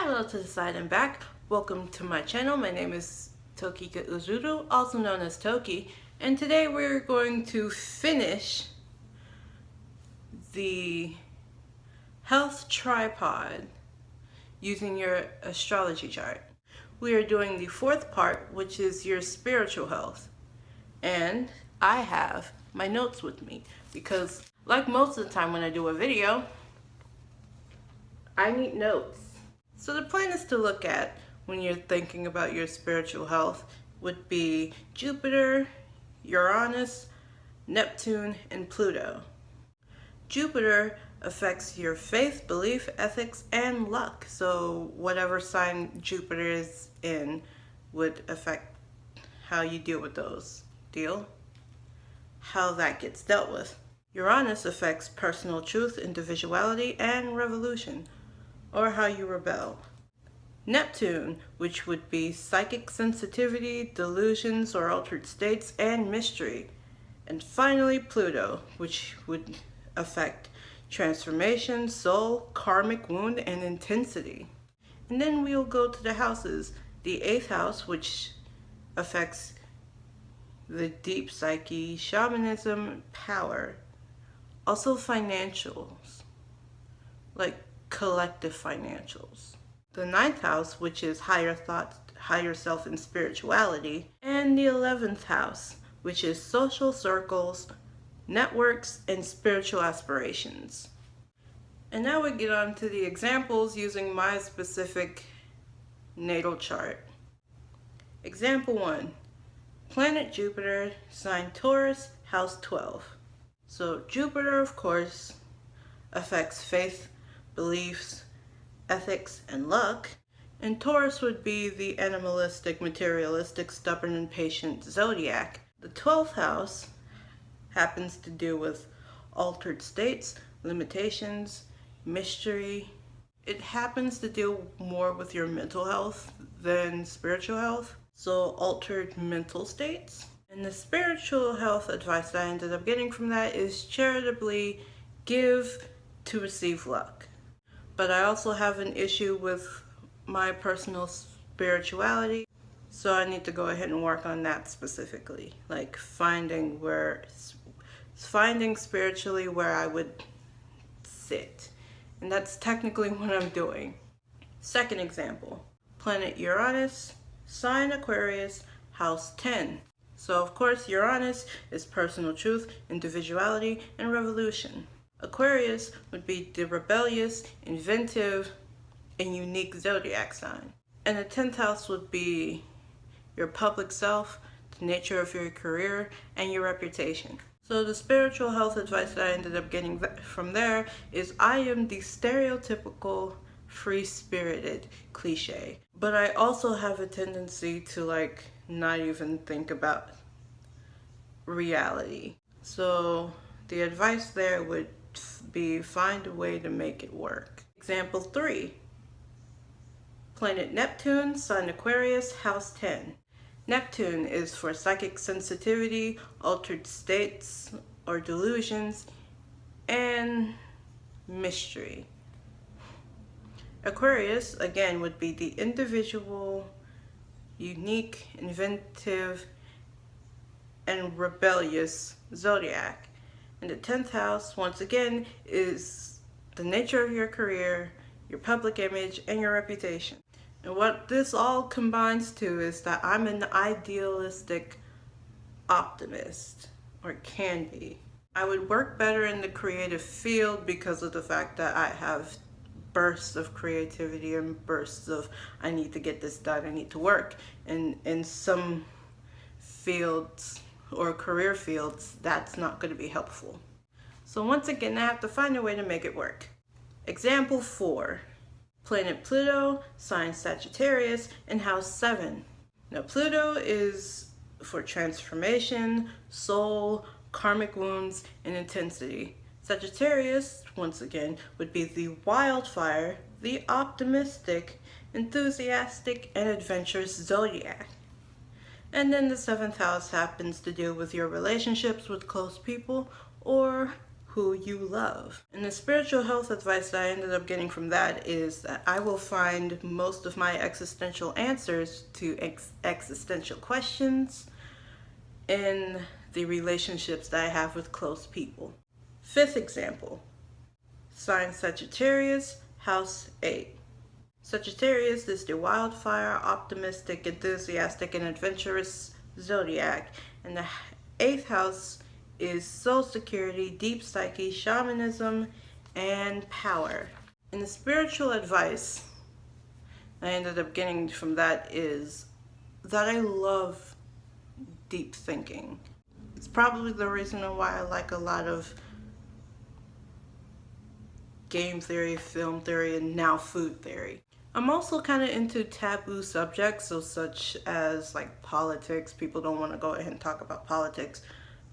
Hello to the side and back. Welcome to my channel. My name is Tokika Uzuru, also known as Toki, and today we're going to finish the health tripod using your astrology chart. We are doing the fourth part, which is your spiritual health, and I have my notes with me because, like most of the time when I do a video, I need notes. So the planets to look at when you're thinking about your spiritual health would be Jupiter, Uranus, Neptune, and Pluto. Jupiter affects your faith, belief, ethics, and luck. So whatever sign Jupiter is in would affect how you deal with those. How that gets dealt with. Uranus affects personal truth, individuality, and revolution, or how you rebel. Neptune, which would be psychic sensitivity, delusions or altered states, and mystery. And finally, Pluto, which would affect transformation, soul, karmic wound, and intensity. And then we'll go to the houses. The 8th house, which affects the deep psyche, shamanism, power. Also financials, like collective financials. The 9th house, which is higher thoughts, higher self, and spirituality. And the 11th house, which is social circles, networks, and spiritual aspirations. And now we get on to the examples using my specific natal chart. Example 1, planet Jupiter, sign Taurus, house 12. So Jupiter, of course, affects faith, beliefs, ethics, and luck. And Taurus would be the animalistic, materialistic, stubborn, and patient zodiac. The 12th house happens to do with altered states, limitations, mystery. It happens to deal more with your mental health than spiritual health. So altered mental states. And the spiritual health advice that I ended up getting from that is charitably give to receive luck. But I also have an issue with my personal spirituality, so I need to go ahead and work on that specifically, like finding spiritually where I would sit. And that's technically what I'm doing. Second example, planet Uranus, sign Aquarius, house 10. So of course Uranus is personal truth, individuality, and revolution. Aquarius would be the rebellious, inventive, and unique zodiac sign. And the 10th house would be your public self, the nature of your career, and your reputation. So the spiritual health advice that I ended up getting from there is I am the stereotypical free-spirited cliche. But I also have a tendency to not even think about reality. So the advice there would be find a way to make it work. Example 3, planet Neptune, sign Aquarius, house 10. Neptune is for psychic sensitivity, altered states or delusions, and mystery. Aquarius, again, would be the individual, unique, inventive, and rebellious zodiac. And the 10th house, once again, is the nature of your career, your public image, and your reputation. And what this all combines to is that I'm an idealistic optimist, or can be. I would work better in the creative field because of the fact that I have bursts of creativity and bursts of I need to get this done, I need to work. And in some fields or career fields, that's not going to be helpful. So once again, I have to find a way to make it work. Example 4, planet Pluto, sign Sagittarius, in house 7. Now Pluto is for transformation, soul, karmic wounds, and intensity. Sagittarius, once again, would be the wildfire, the optimistic, enthusiastic, and adventurous zodiac. And then the 7th house happens to deal with your relationships with close people or who you love. And the spiritual health advice that I ended up getting from that is that I will find most of my existential answers to existential questions in the relationships that I have with close people. Fifth example, sign Sagittarius, house 8. Sagittarius is the wildfire, optimistic, enthusiastic, and adventurous zodiac, and the 8th house is soul security, deep psyche, shamanism, and power. And the spiritual advice I ended up getting from that is that I love deep thinking. It's probably the reason why I like a lot of game theory, film theory, and now food theory. I'm also kind of into taboo subjects, so such as like politics. People don't want to go ahead and talk about politics.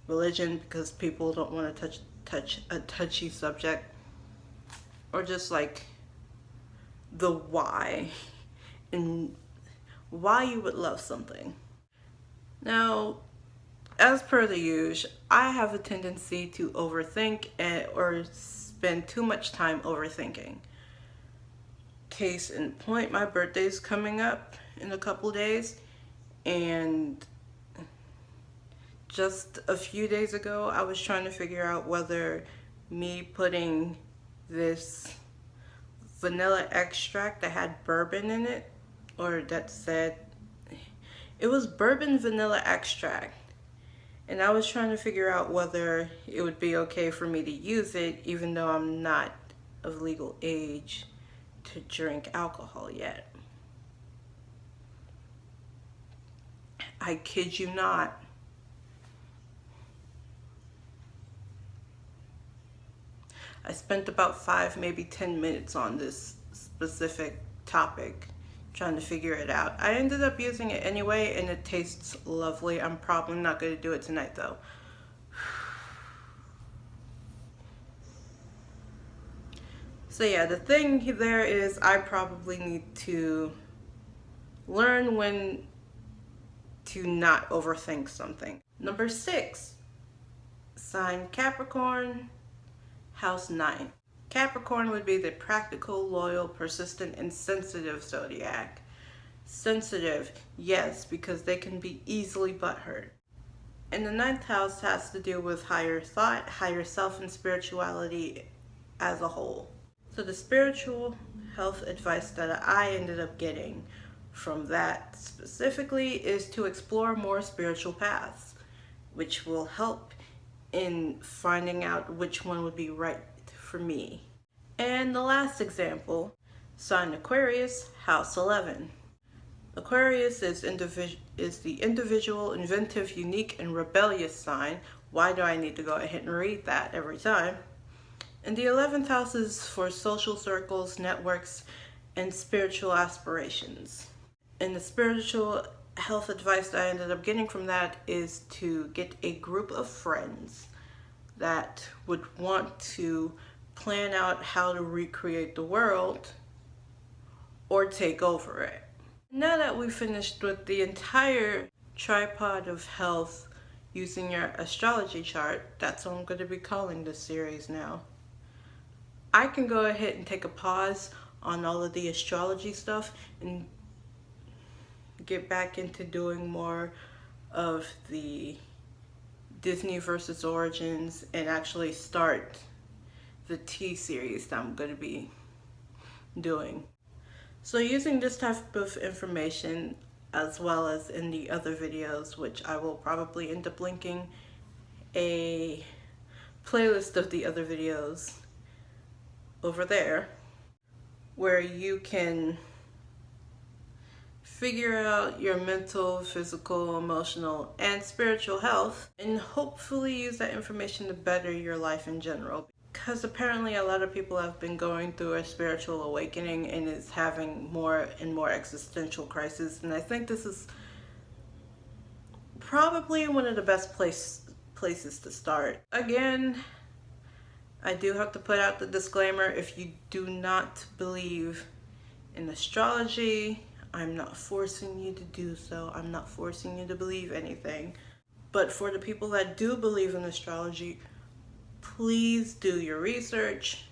Religion, because people don't want to touch a touchy subject. Or just like the why and why you would love something. Now, as per the usual, I have a tendency to overthink or spend too much time overthinking. Case in point, my birthday's coming up in a couple days, and just a few days ago, I was trying to figure out whether me putting this vanilla extract that had bourbon in it, or that said, it was bourbon vanilla extract. And I was trying to figure out whether it would be okay for me to use it, even though I'm not of legal age to drink alcohol yet. I kid you not. I spent about 5, maybe 10 minutes on this specific topic, trying to figure it out. I ended up using it anyway, and it tastes lovely. I'm probably not going to do it tonight, though. So yeah, the thing there is I probably need to learn when to not overthink something. Number 6, sign Capricorn, house 9. Capricorn would be the practical, loyal, persistent, and sensitive zodiac. Sensitive, yes, because they can be easily butthurt. And the 9th house has to do with higher thought, higher self, and spirituality as a whole. So the spiritual health advice that I ended up getting from that specifically is to explore more spiritual paths, which will help in finding out which one would be right for me. And the last example, sign Aquarius, house 11. Aquarius is the individual, inventive, unique, and rebellious sign. Why do I need to go ahead and read that every time? And the 11th house is for social circles, networks, and spiritual aspirations. And the spiritual health advice that I ended up getting from that is to get a group of friends that would want to plan out how to recreate the world or take over it. Now that we've finished with the entire tripod of health using your astrology chart, that's what I'm going to be calling this series now. I can go ahead and take a pause on all of the astrology stuff and get back into doing more of the Disney versus Origins and actually start the T series that I'm going to be doing. So using this type of information, as well as in the other videos, which I will probably end up linking a playlist of the other videos over there, where you can figure out your mental, physical, emotional, and spiritual health, and hopefully use that information to better your life in general. Because apparently a lot of people have been going through a spiritual awakening and is having more and more existential crises, and I think this is probably one of the best places to start. Again, I do have to put out the disclaimer, if you do not believe in astrology, I'm not forcing you to do so. I'm not forcing you to believe anything. But for the people that do believe in astrology, please do your research.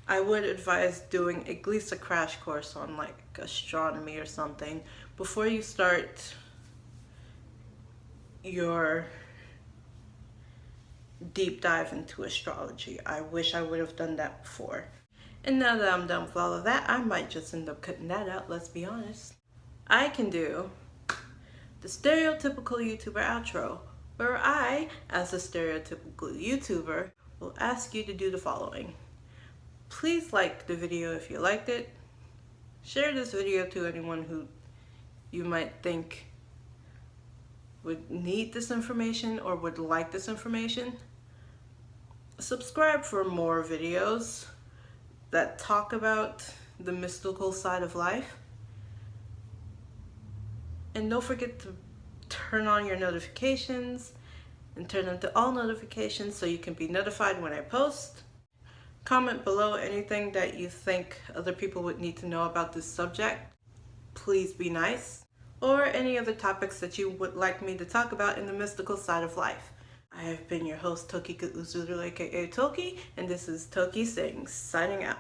I would advise doing at least a crash course on like astronomy or something before you start your deep dive into astrology. I wish I would have done that before. And now that I'm done with all of that, I might just end up cutting that out, let's be honest. I can do the stereotypical YouTuber outro, where I, as a stereotypical YouTuber, will ask you to do the following. Please like the video if you liked it. Share this video to anyone who you might think would need this information or would like this information. Subscribe for more videos that talk about the mystical side of life. And don't forget to turn on your notifications and turn them to all notifications so you can be notified when I post. Comment below anything that you think other people would need to know about this subject. Please be nice. Or any other topics that you would like me to talk about in the mystical side of life. I have been your host, Toki Uzuru, aka Toki, and this is Toki Sings, signing out.